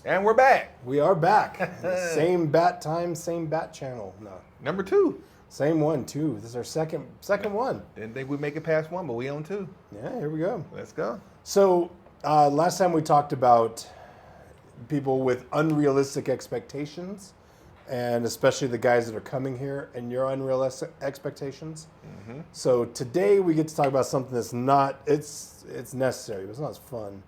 And we're back. We are back. Same bat time, same bat channel. No. Number 2. Same one, too. This is our second one. Didn't think we'd make it past 1, but we on 2. Yeah, here we go. Let's go. So, last time we talked about people with unrealistic expectations, and especially the guys that are coming here and your unrealistic expectations. Mm-hmm. So today we get to talk about something that's not, it's necessary, but it's not as fun.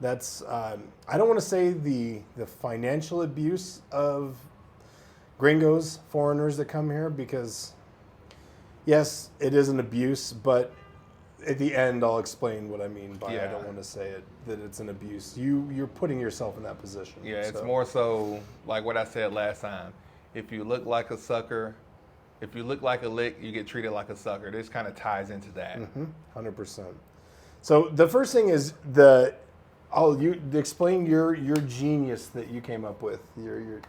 That's, I don't want to say the financial abuse of gringos, foreigners that come here, because yes, it is an abuse, but at the end I'll explain what I mean by I don't want to say it, that it's an abuse. You're putting yourself in that position. Yeah, it's more so like what I said last time. If you look like a sucker, if you look like a lick, you get treated like a sucker. This kind of ties into that. 100%. So the first thing is you explain your genius that you came up with. Your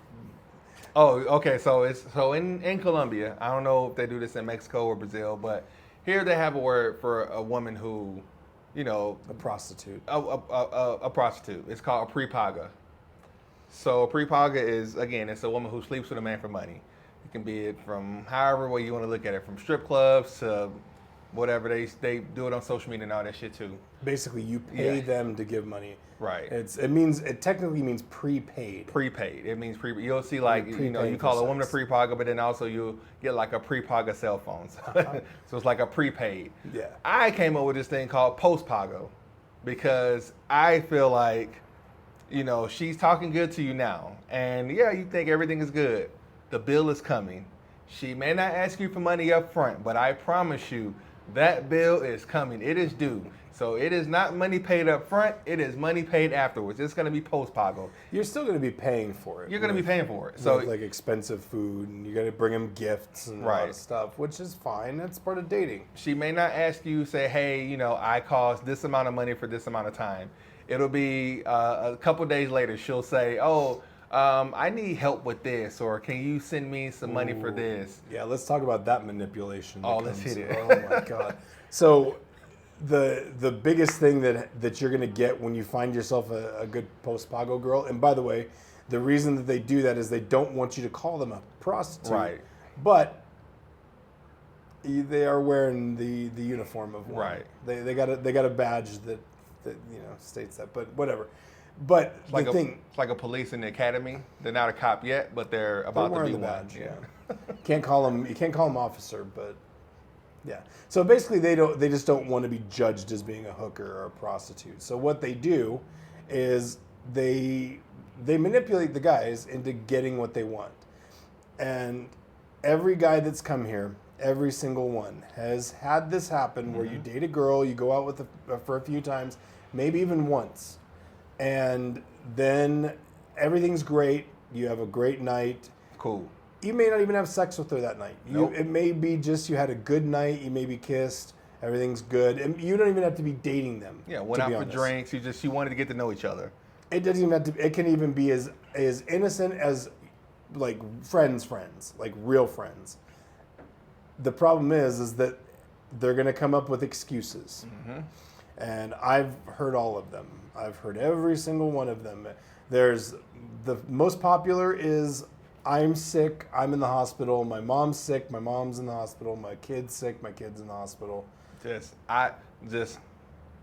Oh, okay. So in Colombia, I don't know if they do this in Mexico or Brazil, but here they have a word for a woman who, a prostitute. A prostitute. It's called a prepaga. So a prepaga is, again, it's a woman who sleeps with a man for money. It can be from however way you want to look at it, from strip clubs to whatever. They do it on social media and all that shit too. Basically, you pay them to give money. Right. It technically means prepaid. Prepaid. It means prepaid. You'll see you call a woman a prepaga, but then also you get like a prepaga cell phone. So it's like a prepaid. Yeah. I came up with this thing called postpago because I feel like, she's talking good to you now. And you think everything is good. The bill is coming. She may not ask you for money up front, but I promise you that bill is coming. It is due. So it is not money paid up front. It is money paid afterwards. It's going to be postpago. You're still going to be paying for it. You're going to be paying for it. So like expensive food, and you got to bring them gifts and all that stuff, which is fine. That's part of dating. She may not ask you, say, hey, I cost this amount of money for this amount of time. It'll be a couple days later. She'll say, I need help with this, or can you send me some money for this? Yeah, let's talk about that manipulation. Let's hit it. Oh my God. So the biggest thing that you're gonna get when you find yourself a good postpago girl, and by the way, the reason that they do that is they don't want you to call them a prostitute. Right. But they are wearing the uniform of one. Right. They got a badge that states that, but whatever. But it's like a police in the academy. They're not a cop yet, but they're about to be one. Badge, yeah. You can't call them officer, but yeah. So basically, they just don't want to be judged as being a hooker or a prostitute. So what they do is they manipulate the guys into getting what they want. And every guy that's come here, every single one, has had this happen where you date a girl, you go out for a few times, maybe even once. And then everything's great. You have a great night. Cool. You may not even have sex with her that night. Nope. It may be just you had a good night. You maybe kissed. Everything's good. And you don't even have to be dating them. Yeah, went out for drinks. You wanted to get to know each other. It doesn't even have to. It can even be as innocent as like friends, like real friends. The problem is that they're going to come up with excuses. Mm-hmm. And I've heard all of them. I've heard every single one of them. There's the most popular is, I'm sick, I'm in the hospital, my mom's sick, my mom's in the hospital, my kid's sick, my kid's in the hospital. Just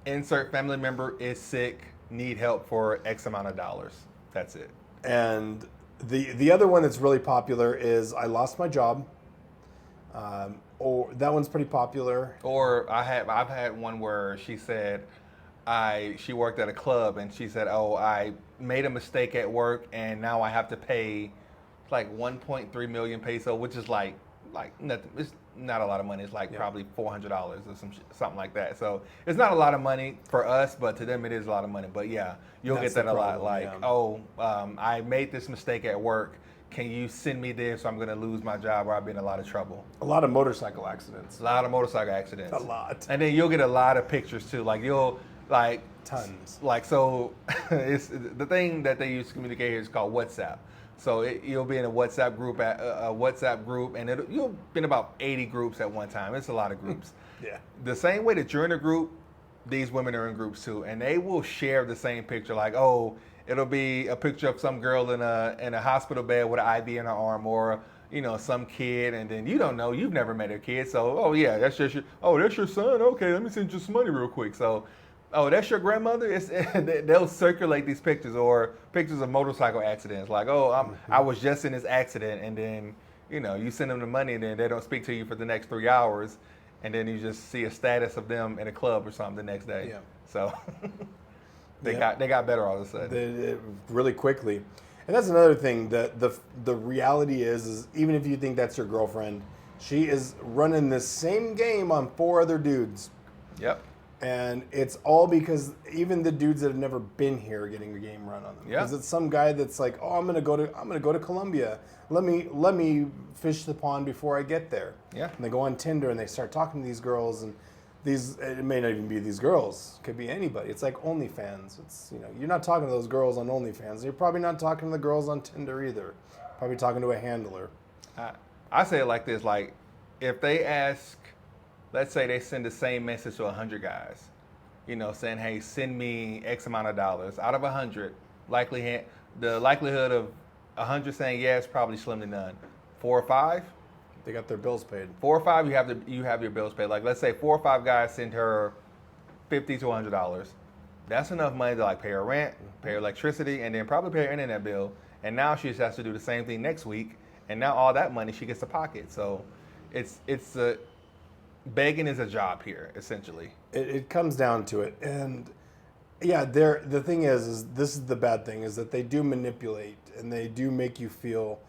insert family member is sick, need help for X amount of dollars. That's it. And the other one that's really popular is, I lost my job. Or that one's pretty popular. Or I've had one where she said she worked at a club and she said, I made a mistake at work and now I have to pay like 1.3 million peso, which is like nothing. It's not a lot of money. It's like probably $400 or something like that. So it's not a lot of money for us, but to them it is a lot of money. But yeah, you'll get that a lot. Like, I made this mistake at work. Can you send me this? So I'm going to lose my job or I'll be in a lot of trouble. A lot of motorcycle accidents. A lot of motorcycle accidents. A lot. And then you'll get a lot of pictures too. Like tons. Like, so it's the thing that they use to communicate here is called WhatsApp. So you'll be in a WhatsApp group, and you'll be in about 80 groups at one time. It's a lot of groups. Yeah. The same way that you're in a group, these women are in groups too, and they will share the same picture. Like, oh, it'll be a picture of some girl in a hospital bed with an IV in her arm, or some kid, and then you don't know, you've never met her kid, so oh yeah, that's just that's your son. Okay, let me send you some money real quick. So, oh, that's your grandmother. They'll circulate these pictures, or pictures of motorcycle accidents. Like, oh, I was just in this accident, and then you send them the money, and then they don't speak to you for the next 3 hours. And then you just see a status of them in a club or something the next day. Yeah. So they got better all of a sudden. Really quickly. And that's another thing. The reality is even if you think that's your girlfriend, she is running the same game on 4 other dudes. Yep. And it's all because even the dudes that have never been here are getting the game run on them. Yeah. Because it's some guy that's like, oh, I'm gonna go to Colombia. Let me fish the pond before I get there. Yeah. And they go on Tinder and they start talking to these girls, and it may not even be these girls. It could be anybody. It's like OnlyFans. It's you're not talking to those girls on OnlyFans. You're probably not talking to the girls on Tinder either. Probably talking to a handler. I say it like this: like, if they ask, let's say they send the same message to 100 guys, saying, hey, send me X amount of dollars. Out of 100, the likelihood of 100 saying yes, probably slim to none. 4 or 5, they got their bills paid. 4 or 5, you have your bills paid. Like, let's say 4 or 5 guys send her $50 to $100. That's enough money to like pay her rent, pay her electricity, and then probably pay her internet bill. And now she just has to do the same thing next week, and now all that money she gets to pocket. So begging is a job here, essentially. It comes down to it, and yeah, the thing is this is the bad thing, is that they do manipulate and they do make you feel.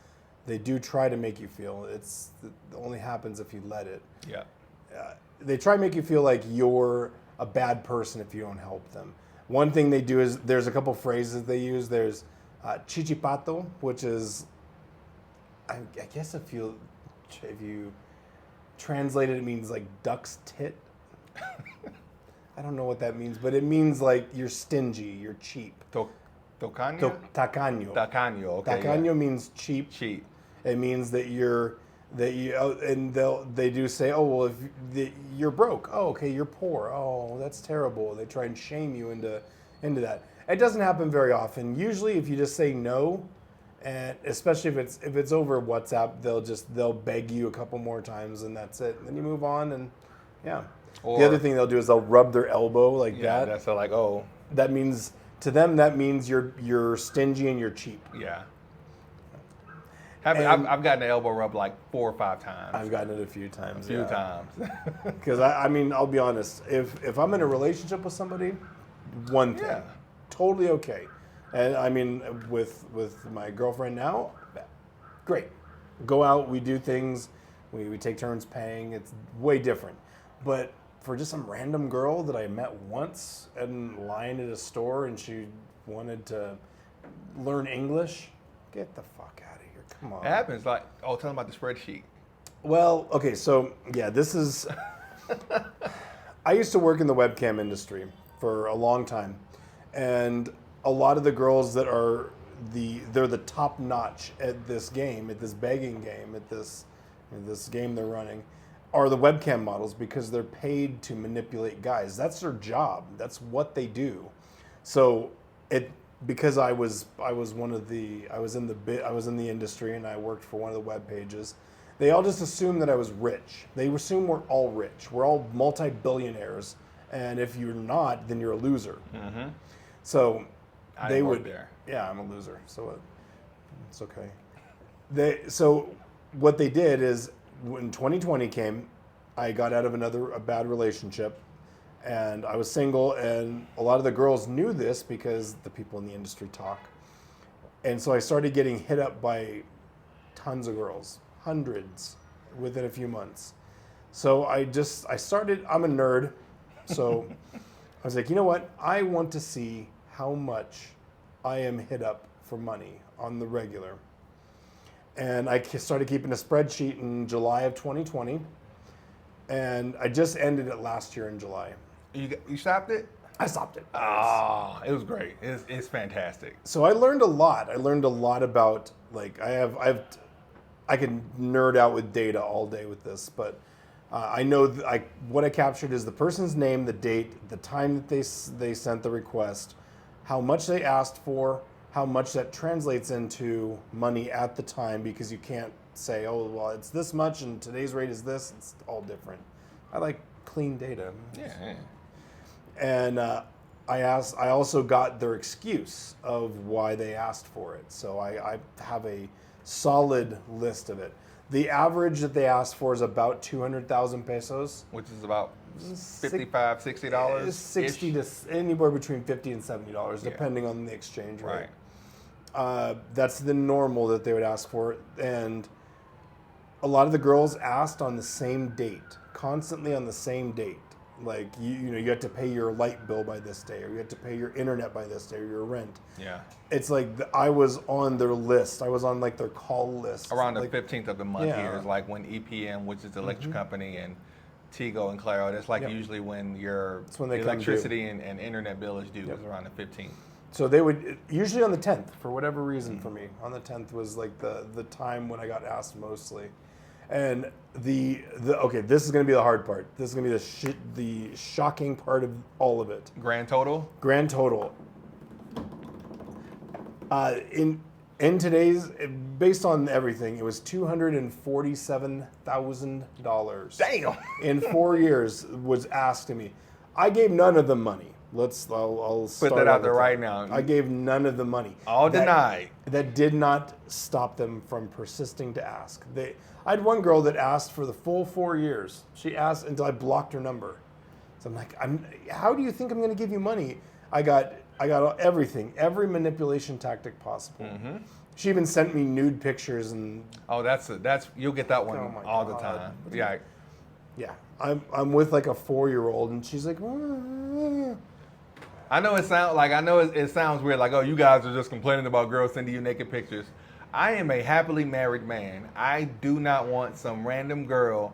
They do try to make you feel. It only happens if you let it. Yeah. They try to make you feel like you're a bad person if you don't help them. One thing they do is there's a couple phrases they use. There's chichipato, which is, I guess if you translate it, it means like duck's tit. I don't know what that means, but it means like you're stingy, you're cheap. Tacaño? Tacaño. Tacaño, okay. Tacaño means cheap. Cheap. It means that and they do say, oh, well, if you're broke. Oh, okay, you're poor. Oh, that's terrible. They try and shame you into that. It doesn't happen very often. Usually, if you just say no, and especially if it's over WhatsApp, they'll beg you a couple more times, and that's it. And then you move on, and yeah. Or, the other thing they'll do is they'll rub their elbow like that. Yeah, that's like, oh. That means, to them, that means you're stingy and you're cheap. Yeah. I've gotten an elbow rub like 4 or 5 times. I've gotten it a few times. A few times. Because I mean, I'll be honest. If I'm in a relationship with somebody, one thing, totally okay. And I mean, with my girlfriend now, great. Go out, we do things, we take turns paying. It's way different. But for just some random girl that I met once in line at a store and she wanted to learn English, get the fuck out of here. Come on. It happens. Like, tell them about the spreadsheet. Well, okay, so yeah, this is. I used to work in the webcam industry for a long time, and a lot of the girls that are they're the top notch at this game, at this begging game, at this game they're running, are the webcam models, because they're paid to manipulate guys. That's their job. That's what they do. So because I was in the industry and I worked for one of the web pages, they all just assumed that I was rich. They assume we're all rich. We're all multi-billionaires, and if you're not, then you're a loser. Mm-hmm. So they would. There. Yeah, I'm a loser. So it's okay. So what they did is, when 2020 came, I got out of a bad relationship, and I was single, and a lot of the girls knew this because the people in the industry talk. And so I started getting hit up by tons of girls, hundreds, within a few months. So I'm a nerd, so I was like, you know what? I want to see how much I am hit up for money on the regular. And I started keeping a spreadsheet in July of 2020, and I just ended it last year in July. You stopped it? I stopped it. Oh, it was great. It's fantastic. So I learned a lot. I learned a lot about, like, I can nerd out with data all day with this, but I know what I captured is the person's name, the date, the time that they sent the request, how much they asked for, how much that translates into money at the time, because you can't say, oh, well, it's this much and today's rate is this. It's all different. I like clean data. Yeah. And I also got their excuse of why they asked for it. So I have a solid list of it. The average that they asked for is about 200,000 pesos. Which is about $55, $60? 60 to anywhere between $50 and $70, depending on the exchange rate. Right. That's the normal that they would ask for. And a lot of the girls asked on the same date, constantly on the same date. Like, you have to pay your light bill by this day, or you have to pay your internet by this day, or your rent. Yeah. It's like I was on their list. I was on like their call list. Around the 15th of the month Yeah. here is like when EPM, which is the electric company, and Tigo and Claro, that's like usually when your when they electricity and internet bill is due, is around the 15th. So they would, usually on the 10th, for whatever reason for me, on the 10th was like the time when I got asked mostly. And okay, this is going to be the hard part. This is going to be the shocking part of all of it. Grand total? Grand total. In today's, based on everything, it was $247,000. Damn! In 4 years was asked of me. I gave none of them money. I'll Put that out there right now. I gave none of the money. All denied. That did not stop them from persisting to ask. I had one girl that asked for the full 4 years. She asked until I blocked her number. So I'm like, how do you think I'm going to give you money? I got everything, every manipulation tactic possible. Mm-hmm. She even sent me nude pictures and. Oh, that's you'll get that one all the time. Yeah. Yeah, I'm with like a 4-year-old, and she's like. I know it sounds weird, like, oh, you guys are just complaining about girls sending you naked pictures. I am a happily married man. I do not want some random girl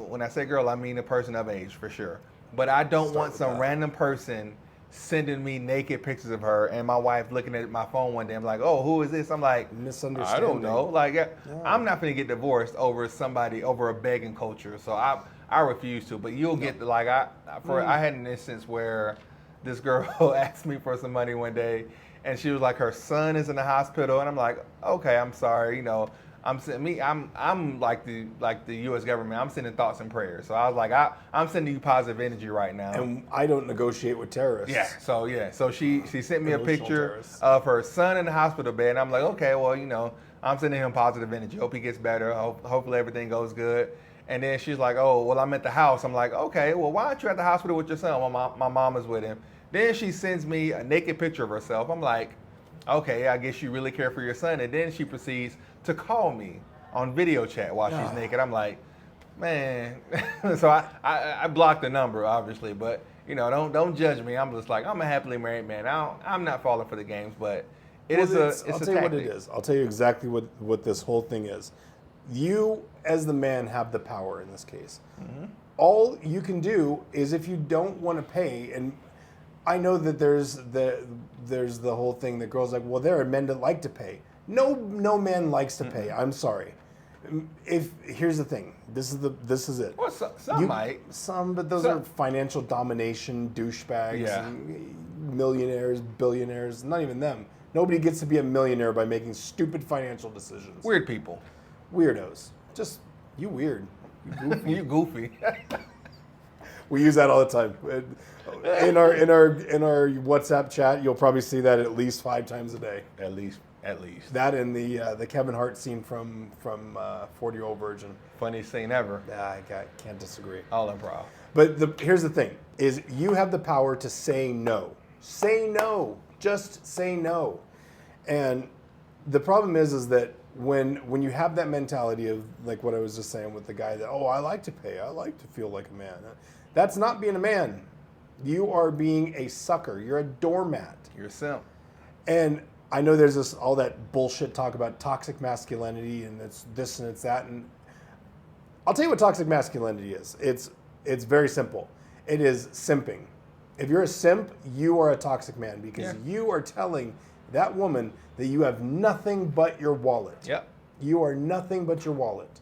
when I say girl, I mean a person of age for sure. But I don't want some random person sending me naked pictures of her, and my wife looking at my phone one day. I'm like, oh, who is this? I'm like, misunderstanding. I don't know. Like, I'm not going to get divorced over a begging culture. So I refuse to. But you'll get I had an instance where this girl asked me for some money one day, and she was like, her son is in the hospital, and I'm like, okay, I'm sorry, I'm like the U.S. government. I'm sending thoughts and prayers. So I was like, I'm sending you positive energy right now. And I don't negotiate with terrorists. Yeah. So she sent me a picture of her son in the hospital bed. And I'm like, okay, well, I'm sending him positive energy. Hope he gets better. Hopefully everything goes good. And then she's like, oh, well, I'm at the house. I'm like, okay, well, why aren't you at the hospital with your son? Well, my mom is with him. Then she sends me a naked picture of herself. I'm like, okay, I guess you really care for your son. And then she proceeds to call me on video chat while she's naked. I'm like, man. So I blocked the number, obviously, but don't judge me. I'm just like, I'm a happily married man. I'm not falling for the games, but it's a tactic. I'll tell you what it is. I'll tell you exactly what this whole thing is. You, as the man, have the power in this case. Mm-hmm. All you can do is, if you don't want to pay, and I know that there's the whole thing that girls like, well, there are men that like to pay. No man likes to pay. I'm sorry. Here's the thing. This is it. Well, some might. Some, but those are financial domination douchebags, and millionaires, billionaires. Not even them. Nobody gets to be a millionaire by making stupid financial decisions. Weird people. Weirdos. Just you weird. You goofy. We use that all the time. In our WhatsApp chat, you'll probably see that at least 5 times a day. At least. That and the Kevin Hart scene from 40-Year-Old Virgin. Funniest scene ever. Yeah, I can't disagree. All improv. But here's the thing: is you have the power to say no. Say no. Just say no. And the problem is that when you have that mentality of, like what I was just saying with the guy that, oh, I like to pay, I like to feel like a man. That's not being a man. You are being a sucker. You're a doormat. You're a simp. And I know there's all that bullshit talk about toxic masculinity and it's this and it's that. And I'll tell you what toxic masculinity is. It's very simple. It is simping. If you're a simp, you are a toxic man because you are telling that woman that you have nothing but your wallet. Yep. You are nothing but your wallet.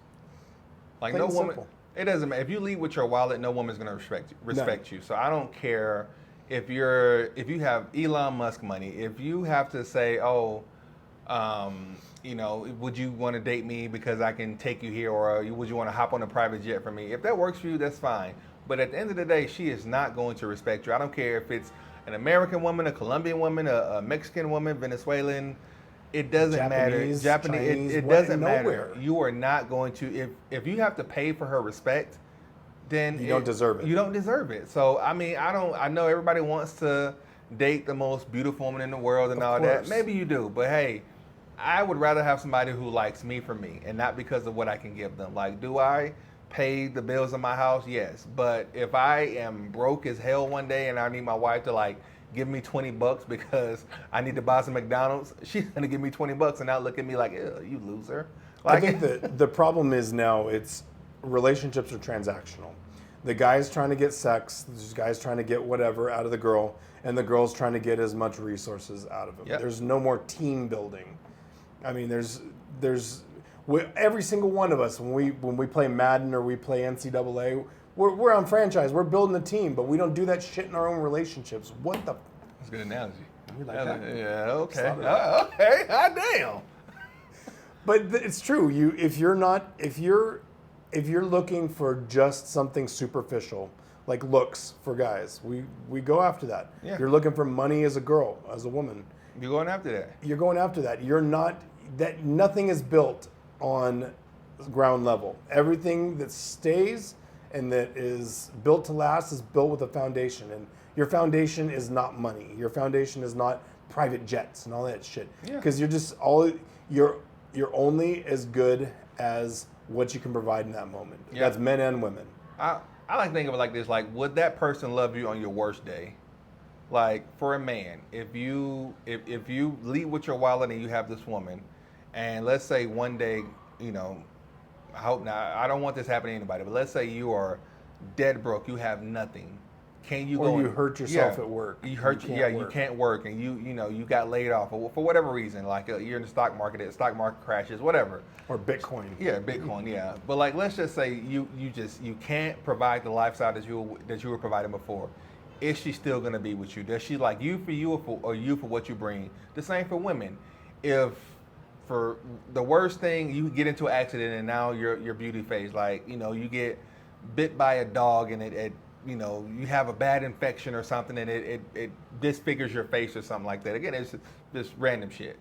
Like Plain no woman. simple. It doesn't matter. If you lead with your wallet, no woman's gonna respect you. So I don't care if you have Elon Musk money. If you have to say, oh, would you want to date me because I can take you here, or would you want to hop on a private jet for me? If that works for you, that's fine. But at the end of the day, she is not going to respect you. I don't care if it's an American woman, a Colombian woman, a Mexican woman, Venezuelan. It doesn't matter. Japanese, Chinese, it doesn't matter. You are not going to, if you have to pay for her respect, then you don't deserve it. You don't deserve it. So I mean, I know everybody wants to date the most beautiful woman in the world and all that. Maybe you do, but hey, I would rather have somebody who likes me for me and not because of what I can give them. Like, do I pay the bills in my house? Yes. But if I am broke as hell one day and I need my wife to like give me $20 because I need to buy some McDonald's, she's gonna give me $20 and not look at me like, ew, you loser. Like, I think the problem is now it's relationships are transactional. The guy's trying to get sex, the guy's trying to get whatever out of the girl, and the girl's trying to get as much resources out of him. Yep. There's no more team building. I mean, every single one of us when we play Madden or we play NCAA, we're on franchise. We're building a team, but we don't do that shit in our own relationships. What the? That's a good analogy. You like that? Yeah. Okay. Okay. God damn. But it's true. If you're looking for just something superficial, like looks for guys, we go after that. Yeah. You're looking for money as a girl, as a woman. You're going after that. You're going after that. You're not that. Nothing is built on ground level. Everything that stays and that is built to last is built with a foundation. And your foundation is not money. Your foundation is not private jets and all that shit. Because you're only as good as what you can provide in that moment. Yeah. That's men and women. I like to think of it like this. Like, would that person love you on your worst day? Like, for a man, if you lead with your wallet and you have this woman, and let's say one day, I hope not, I don't want this happening to anybody, but let's say you are dead broke, you have nothing. Can you or you hurt yourself at work? You can't work, and you got laid off for whatever reason, like you're in the stock market, the stock market crashes, whatever. Or Bitcoin. Yeah, Bitcoin. Yeah, but like, let's just say you can't provide the lifestyle that you were providing before. Is she still gonna be with you? Does she like you for you or you for what you bring? The same for women. If for the worst thing, you get into an accident and now your beauty phase, like you get bit by a dog and it you have a bad infection or something and it disfigures your face or something like that. Again, it's just random shit.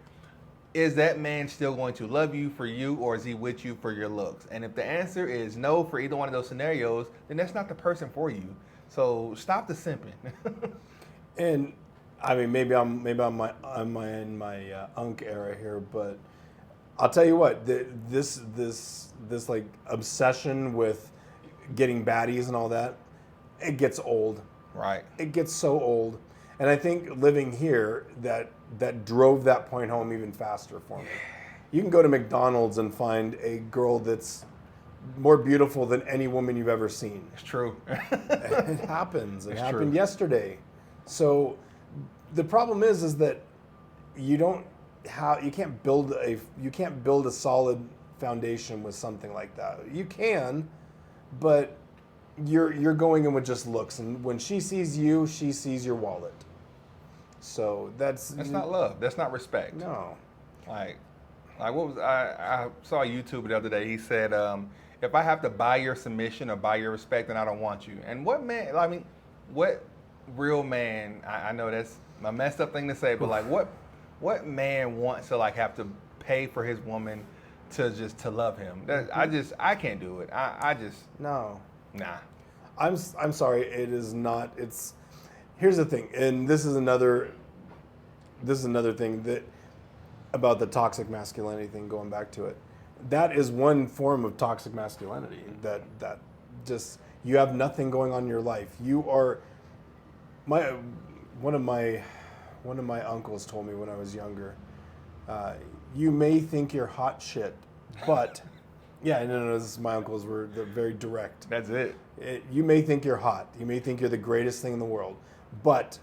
Is that man still going to love you for you, or is he with you for your looks? And if the answer is no for either one of those scenarios, then that's not the person for you. So stop the simping. And I mean, maybe I'm in my unk era here, but I'll tell you what, this like obsession with getting baddies and all that, it gets old. Right. It gets so old, and I think living here that drove that point home even faster for me. You can go to McDonald's and find a girl that's more beautiful than any woman you've ever seen. It's true. It happens. It happened yesterday. So the problem is that you can't build a solid foundation with something like that. You can, but you're going in with just looks, and when she sees you, she sees your wallet. So that's not love. That's not respect. No. Like what was I saw a YouTuber the other day. He said, if I have to buy your submission or buy your respect, then I don't want you. And what man? I mean, what real man? I know that's a messed up thing to say, but like, what man wants to like have to pay for his woman to love him? I can't do it. I just no. Nah. I'm sorry. It is not. It's. Here's the thing, and this is another thing that about the toxic masculinity thing. Going back to it, that is one form of toxic masculinity. That just you have nothing going on in your life. You are one of my uncles told me when I was younger. You may think you're hot shit, but yeah, no, my uncles they're very direct. That's it. You may think you're hot. You may think you're the greatest thing in the world. But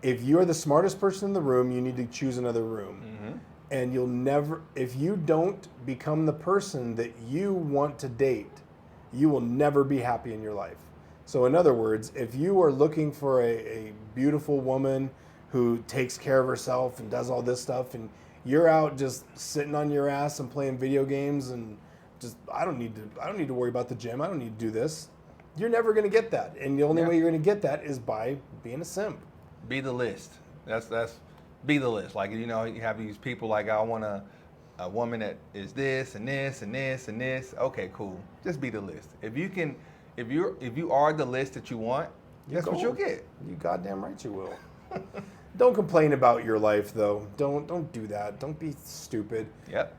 if you're the smartest person in the room, you need to choose another room. Mm-hmm. And if you don't become the person that you want to date, you will never be happy in your life. So in other words, if you are looking for a beautiful woman who takes care of herself and does all this stuff, and you're out just sitting on your ass and playing video games and just I don't need to worry about the gym. I don't need to do this. You're never going to get that. And the only way you're going to get that is by being a simp. Be the list. That's be the list. Like, you know, you have these people like, I want a woman that is this and this and this and this. Okay, cool. Just be the list. If you are the list that you want, that's what you'll get. You goddamn right you will. Don't complain about your life though. Don't do that. Don't be stupid. Yep.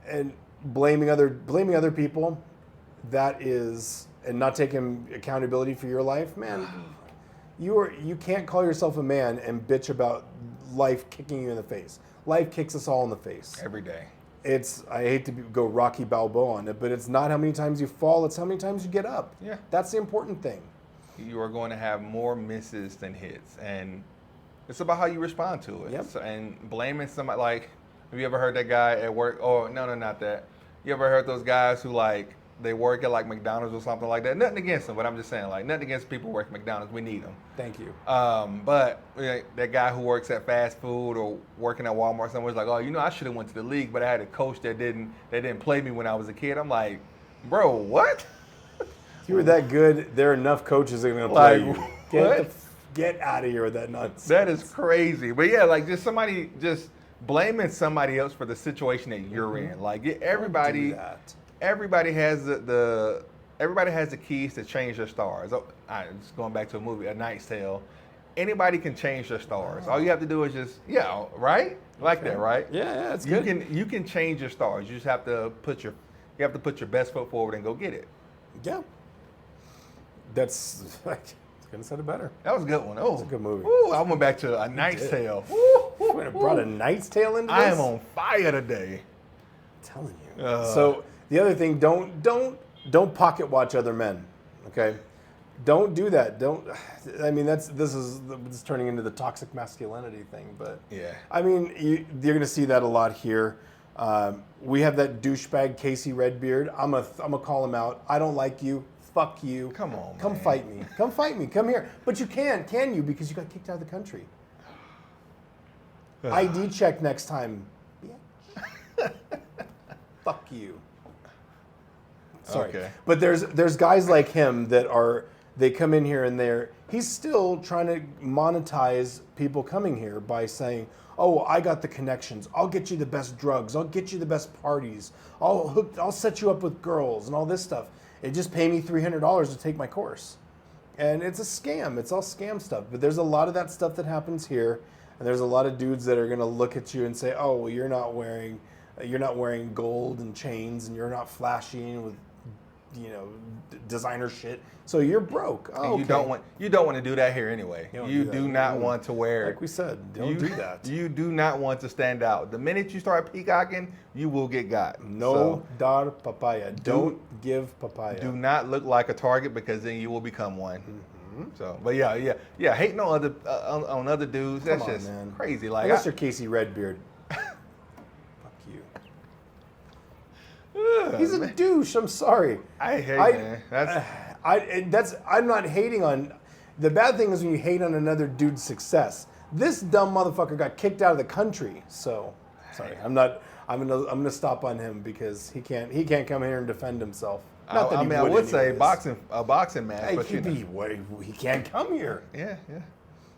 And blaming other people, that is, and not taking accountability for your life, man. You can't call yourself a man and bitch about life kicking you in the face. Life kicks us all in the face. Every day. I hate to go Rocky Balboa on it, but it's not how many times you fall, it's how many times you get up. Yeah. That's the important thing. You are going to have more misses than hits. And it's about how you respond to it. Yep. So, and blaming somebody, like, have you ever heard that guy at work? Oh, no, not that. You ever heard those guys who, like, they work at, like, McDonald's or something like that? Nothing against them, but I'm just saying, like, nothing against people who work at McDonald's. We need them. Thank you. But that guy who works at fast food or working at Walmart somewhere is like, oh, you know, I should have went to the league, but I had a coach that didn't play me when I was a kid. I'm like, bro, what? If you were that good, there are enough coaches that are going to play you. Get out of here with that nonsense. That is crazy. But yeah, like just blaming somebody else for the situation that you're in. Like everybody has everybody has the keys to change their stars. Oh, just going back to a movie, A Knight's Tale. Anybody can change their stars. All you have to do is just right? Like that, right? Yeah, it's good. You can change your stars. You just have to put your best foot forward and go get it. Yeah. That's like couldn't have said it better. That was a good one. Oh, it's a good movie. Ooh, I went back to A Knight's Tale. Brought A Knight's Tale into this? I am on fire today. I'm telling you. So the other thing, don't pocket watch other men. Okay, don't do that. I mean, this is turning into the toxic masculinity thing. But yeah, I mean, you're going to see that a lot here. We have that douchebag Casey Redbeard. I'm gonna call him out. I don't like you. Fuck you. Come on, Come man. fight me. Come fight me. Come here. But you can you? Because you got kicked out of the country. ID check next time. Bitch. Fuck you. Sorry. Okay. But there's guys like him they come in here and he's still trying to monetize people coming here by saying, oh, I got the connections. I'll get you the best drugs. I'll get you the best parties. I'll set you up with girls and all this stuff. It just pay me $300 to take my course. And it's a scam. It's all scam stuff. But there's a lot of that stuff that happens here. And there's a lot of dudes that are going to look at you and say, oh, well, you're not wearing gold and chains and you're not flashing with, designer shit. So you're broke. Oh, and you don't want to do that here anyway. You do not want to wear. Like we said, don't do that. You do not want to stand out. The minute you start peacocking, you will get got. No dar papaya. Don't give papaya. Do not look like a target because then you will become one. Mm-hmm. So, but yeah. Hating on other dudes. That's just crazy. Like unless you're Casey Redbeard. Fuck you. He's a douche. I'm sorry. I hate man. I'm not hating on. The bad thing is when you hate on another dude's success. This dumb motherfucker got kicked out of the country. So, sorry. I'm gonna stop on him because he can't come here and defend himself. Not that I would say a boxing match, hey, but he can't come here. Yeah.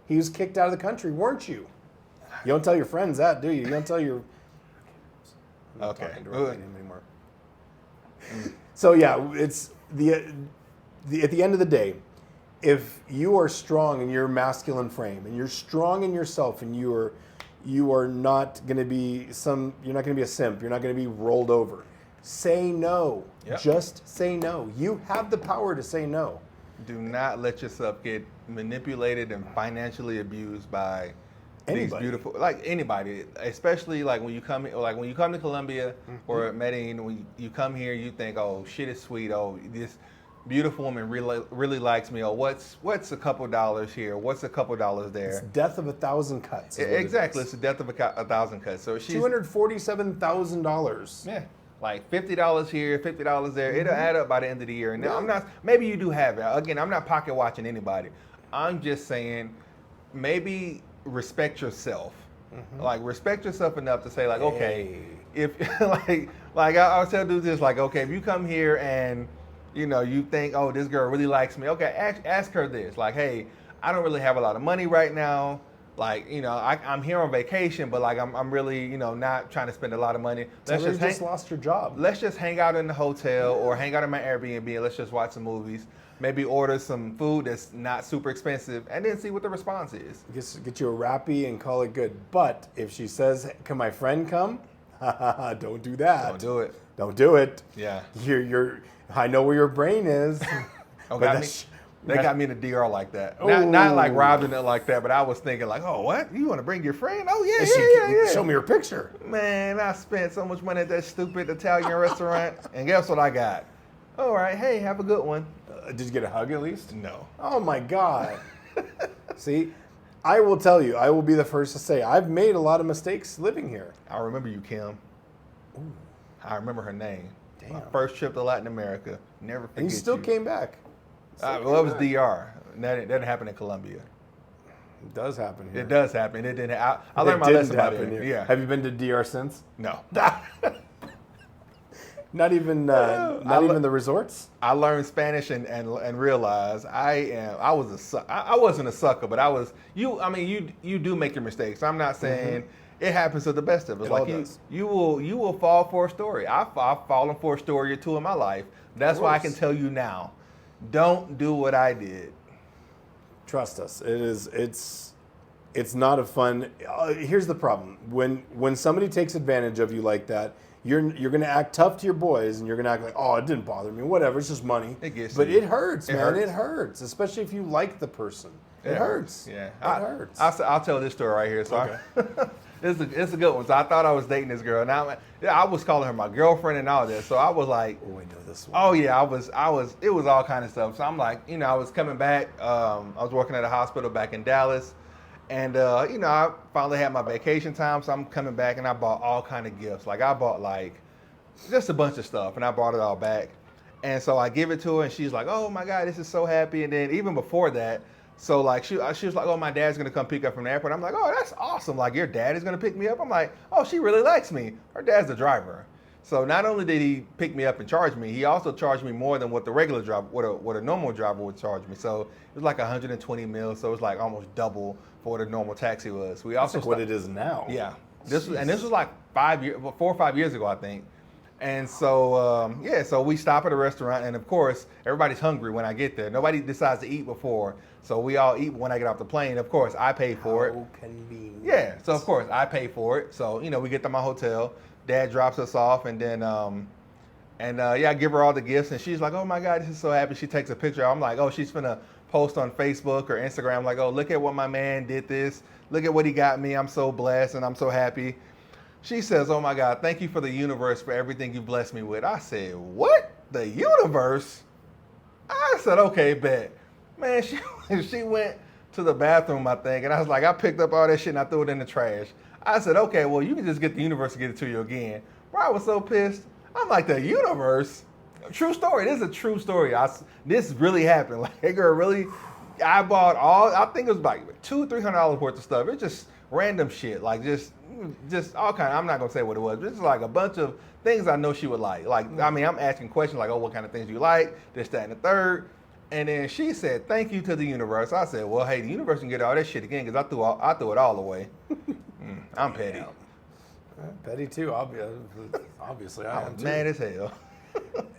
He was kicked out of the country, weren't you? You don't tell your friends that, do you? You don't tell your. I'm not talking directly to him anymore. So yeah, it's at the end of the day, if you are strong in your masculine frame and you're strong in yourself and you are not going to be you're not going to be a simp, you're not going to be rolled over. Say no. Yep. Just say no. You have the power to say no. Do not let yourself get manipulated and financially abused by these beautiful, like anybody, especially like when you come to Colombia or Medellin, when you come here, you think, oh, shit is sweet. Oh, this beautiful woman really likes me. Oh, what's a couple dollars here? What's a couple dollars there? It's death of 1,000 cuts. Exactly, it's the death of a 1,000 cuts. So she's $247,000. Yeah, like $50 here, $50 there. It'll add up by the end of the year. And I'm not. Maybe you do have it. Again, I'm not pocket watching anybody. I'm just saying, maybe respect yourself. Like respect yourself enough to say like, okay, if like I was telling dudes this, like, okay, if you come here and you think, oh, this girl really likes me, okay, ask her this, like, hey, I don't really have a lot of money right now. Like, I'm here on vacation, but like I'm really, not trying to spend a lot of money. Let's just lost your job. Let's just hang out in the hotel or hang out in my Airbnb and let's just watch some movies. Maybe order some food that's not super expensive and then see what the response is. Get you a Rappi and call it good. But if she says, can my friend come? Don't do that. Don't do it. Don't do it. Yeah. I know where your brain is. They got me in the DR like that. Not like robbing it like that, but I was thinking like, oh, what? You want to bring your friend? Oh, yeah. Show me your picture. Man, I spent so much money at that stupid Italian restaurant. And guess what I got? All right, hey, have a good one. Did you get a hug at least? No. Oh, my God. See, I will tell you, I will be the first to say, I've made a lot of mistakes living here. I remember you, Kim. Ooh. I remember her name. Damn. My first trip to Latin America. Never forget. And you still came back. Well, it was DR. That didn't happen in Colombia. It does happen here. It does happen. It didn't. I learned my lesson about it. Yeah. Have you been to DR since? No. Not even the resorts? I learned Spanish and realized I wasn't a sucker, but I was you do make your mistakes. I'm not saying it happens to the best of us. It like does. you will fall for a story. I've fallen for a story or two in my life. That's why I can tell you now. Don't do what I did. Trust us. It's not a fun. Here's the problem: when somebody takes advantage of you like that, you're going to act tough to your boys, and you're going to act like, oh, it didn't bother me, whatever. It's just money. It gets but you. it hurts, It man. hurts. It hurts, especially if you like the person. It hurts. Yeah, it hurts. I'll tell this story right here. So Okay. it's a good one. So I thought I was dating this girl. Now I was calling her my girlfriend and all this. So I was like, oh, I know this one. oh yeah, I was. It was all kind of stuff. So I'm like, I was coming back. I was working at a hospital back in Dallas, and I finally had my vacation time. So I'm coming back, and I bought all kind of gifts. Like I bought just a bunch of stuff, and I brought it all back. And so I give it to her, and she's like, oh my God, this is so happy. And then even before that. So like she was like, oh, my dad's gonna come pick up from the airport. I'm like, oh, that's awesome. Like your dad is gonna pick me up. I'm like, oh, she really likes me. Her dad's the driver. So not only did he pick me up and charge me, he also charged me more than what the regular driver, what a normal driver would charge me. So it was like 120 mil. So it was like almost double for what a normal taxi was. We also That's like what it is now. Yeah. This was like 4 or 5 years ago, I think. And so, so we stop at a restaurant, and of course, everybody's hungry when I get there. Nobody decides to eat before, so we all eat when I get off the plane. Of course, I pay for it. How convenient. Yeah, so of course, I pay for it. So, we get to my hotel. Dad drops us off, and then, I give her all the gifts, and she's like, oh my God, this is so happy. She takes a picture. I'm like, oh, she's finna post on Facebook or Instagram, like, oh, look at what my man did this. Look at what he got me. I'm so blessed, and I'm so happy. She says, oh my God, thank you for the universe for everything you blessed me with. I said, what? The universe? I said, okay, bet. Man, she went to the bathroom, I think, and I was like, I picked up all that shit and I threw it in the trash. I said, okay, well, you can just get the universe to get it to you again. Bro, I was so pissed. I'm like, the universe? True story. This is a true story. This really happened. Like, that girl really, I bought I think it was like $200-$300 worth of stuff. It's just random shit, like just all kind of, I'm not going to say what it was, but it's like a bunch of things I know she would like. Like, I'm asking questions like, oh, what kind of things you like, this, that, and the third. And then she said, thank you to the universe. I said, well, hey, the universe can get all that shit again because I threw it all away. I'm petty. Yeah. Petty too, obviously. I am too. Mad as hell.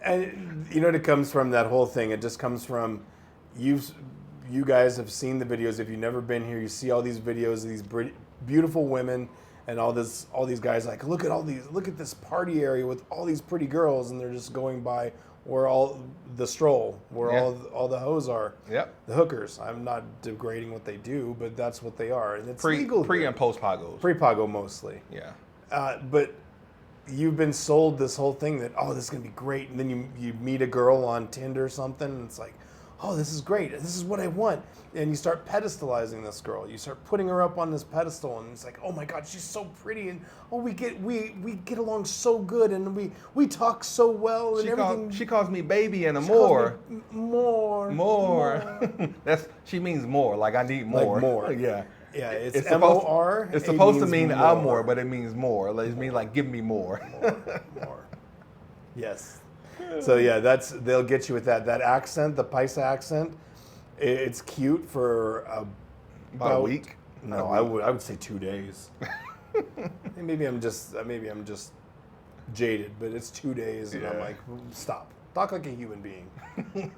And it comes from that whole thing. It just comes from you guys have seen the videos. If you've never been here, you see all these videos of these beautiful women and all these guys like, look at this party area with all these pretty girls, and they're just going by where all the stroll, where all the hoes are. Yep. The hookers. I'm not degrading what they do, but that's what they are, and it's legal. Pre and post pagos. Pre-pago mostly. Yeah. But you've been sold this whole thing that, oh, this is gonna be great, and then you meet a girl on Tinder or something, and it's like, oh, this is great. This is what I want. And you start pedestalizing this girl. You start putting her up on this pedestal, and it's like, oh my God, she's so pretty, and oh, we get along so good, and we talk so well, and everything. She calls me baby and More. She means more. Like I need more. Like more. Yeah. Yeah, it's M-O-R. It's supposed to mean I'm more, but it means more. It means like give me more. More. Yes. So yeah, they'll get you with that accent, the Paisa accent. It's cute for about a week. No, I would say 2 days. maybe I'm just jaded, but it's 2 days, and I'm like, stop, talk like a human being,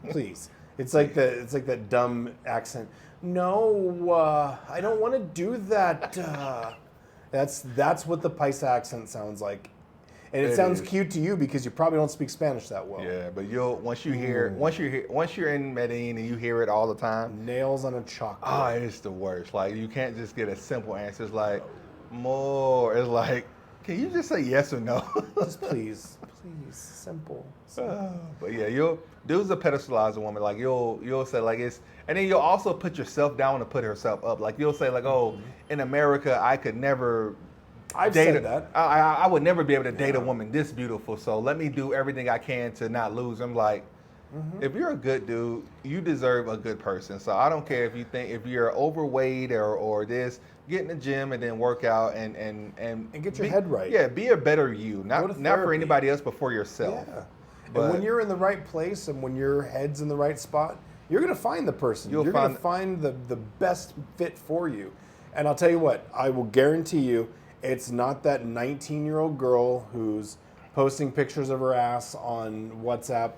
please. It's like that dumb accent. No, I don't want to do that. That's what the Paisa accent sounds like. And it sounds cute to you because you probably don't speak Spanish that well. Yeah, but once you're in Medellin and you hear it all the time, nails on a chalkboard. Oh, it's the worst. Like you can't just get a simple answer. It's like more. It's like, can you just say yes or no? Just please, simple. But yeah, dudes will pedestalize a woman. Like you'll say like it's, and then you'll also put yourself down to put herself up. Like you'll say like, oh, in America I could never. I've said that. I would never be able to date a woman this beautiful, so let me do everything I can to not lose. I'm like, if you're a good dude, you deserve a good person. So I don't care if you're overweight or this, get in the gym and then work out and get your head right. Yeah, be a better you. Not for anybody else, but for yourself. Yeah. But when you're in the right place and when your head's in the right spot, you're gonna find the person. You're gonna find the best fit for you. And I'll tell you what, I will guarantee you, it's not that 19-year-old girl who's posting pictures of her ass on WhatsApp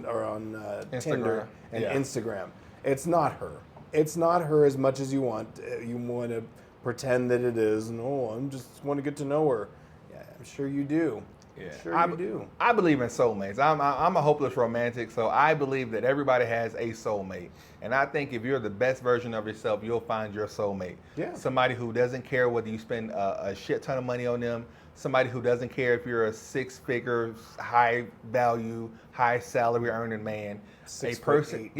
or on Tinder and Instagram. It's not her. It's not her as much as you want. You want to pretend that it is. No, I just want to get to know her. Yeah, I'm sure you do. Yeah, you do. I believe in soulmates. I'm a hopeless romantic, so I believe that everybody has a soulmate. And I think if you're the best version of yourself, you'll find your soulmate. Yeah. Somebody who doesn't care whether you spend a shit ton of money on them. Somebody who doesn't care if you're a six-figure, high-value, high-salary earning man. A person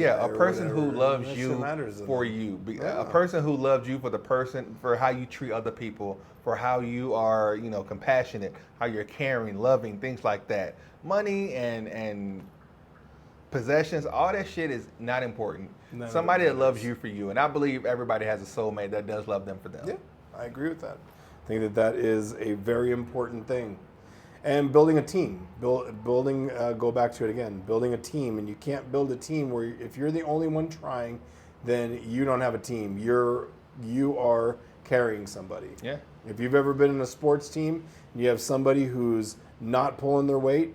who loves you for you. A person who loves you for how you treat other people, for how you are, compassionate, how you're caring, loving, things like that. Money and possessions, all that shit is not important. Somebody that loves you for you. And I believe everybody has a soulmate that does love them for them. Yeah, I agree with that. I think that is a very important thing. And building a team, go back to it again, building a team. And you can't build a team where if you're the only one trying, then you don't have a team. You are carrying somebody. Yeah. If you've ever been in a sports team and you have somebody who's not pulling their weight,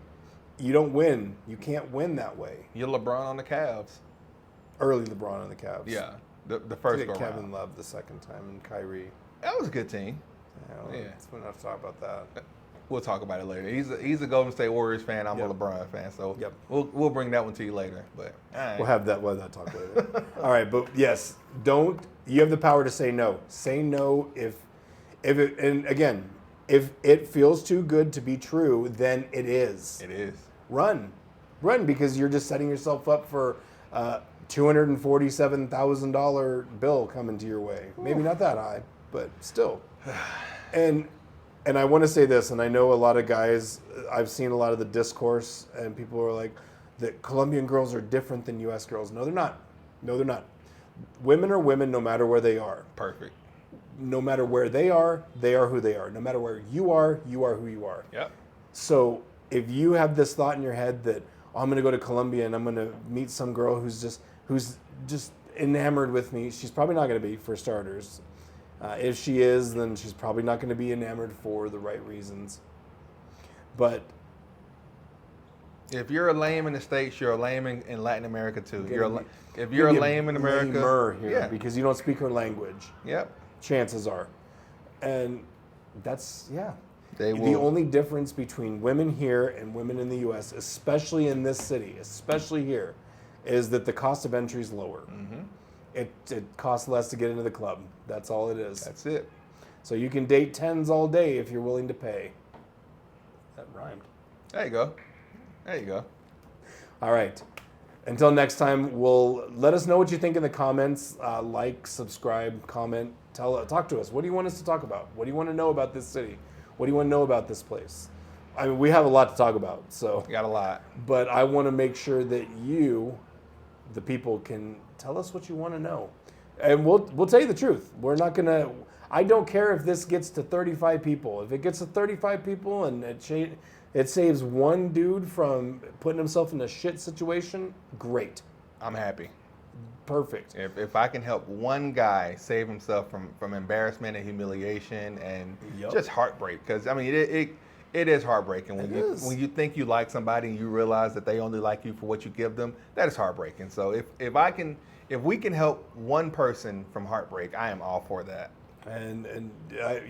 you don't win. You can't win that way. You're LeBron on the Cavs. Early LeBron on the Cavs. Yeah, the first go Kevin round. Love the second time and Kyrie. That was a good team. Yeah. We're not to talk about that. We'll talk about it later. He's a Golden State Warriors fan. I'm a LeBron fan, so we'll bring that one to you later. But we'll have that talk later. All right, but yes, you have the power to say no. Say no if it feels too good to be true, then it is. It is. Run because you're just setting yourself up for $247,000 bill coming to your way. Ooh. Maybe not that high, but still. And I want to say this, and I know a lot of guys, I've seen a lot of the discourse, and people are like, that Colombian girls are different than U.S. girls. No, they're not. Women are women no matter where they are. Perfect. No matter where they are who they are. No matter where you are who you are. Yep. So if you have this thought in your head that, I'm going to go to Colombia and I'm going to meet some girl who's just enamored with me, she's probably not going to be, for starters. If she is, then she's probably not going to be enamored for the right reasons. But if you're a lame in the States, you're a lame in Latin America too. If you're a lame in America, because you don't speak her language. Yep. Chances are, and that's The only difference between women here and women in the U.S., especially in this city, especially here, is that the cost of entry is lower. Mm-hmm. It costs less to get into the club. That's all it is. That's it. So you can date 10s all day if you're willing to pay. That rhymed. There you go. All right. Until next time, let us know what you think in the comments. Like, subscribe, comment, talk to us. What do you want us to talk about? What do you want to know about this city? What do you want to know about this place? I mean, we have a lot to talk about, so. We got a lot. But I want to make sure that you, the people, can tell us what you want to know. And we'll tell you the truth. We're not going to, I don't care if this gets to 35 people. If it gets to 35 people and it saves one dude from putting himself in a shit situation, great. I'm happy. Perfect. If I can help one guy save himself from embarrassment and humiliation and just heartbreak, because I mean it is heartbreaking when you think you like somebody and you realize that they only like you for what you give them. That is heartbreaking. So if we can help one person from heartbreak, I am all for that. And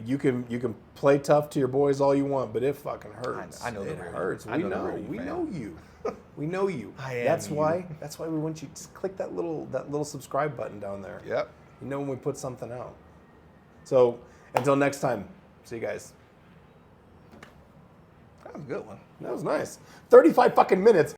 you can play tough to your boys all you want, but it fucking hurts. I know it the hurts. We know you. We know you. That's why we want you to click that little subscribe button down there. Yep. You know when we put something out. So until next time, see you guys. That was a good one. That was nice. 35 fucking minutes.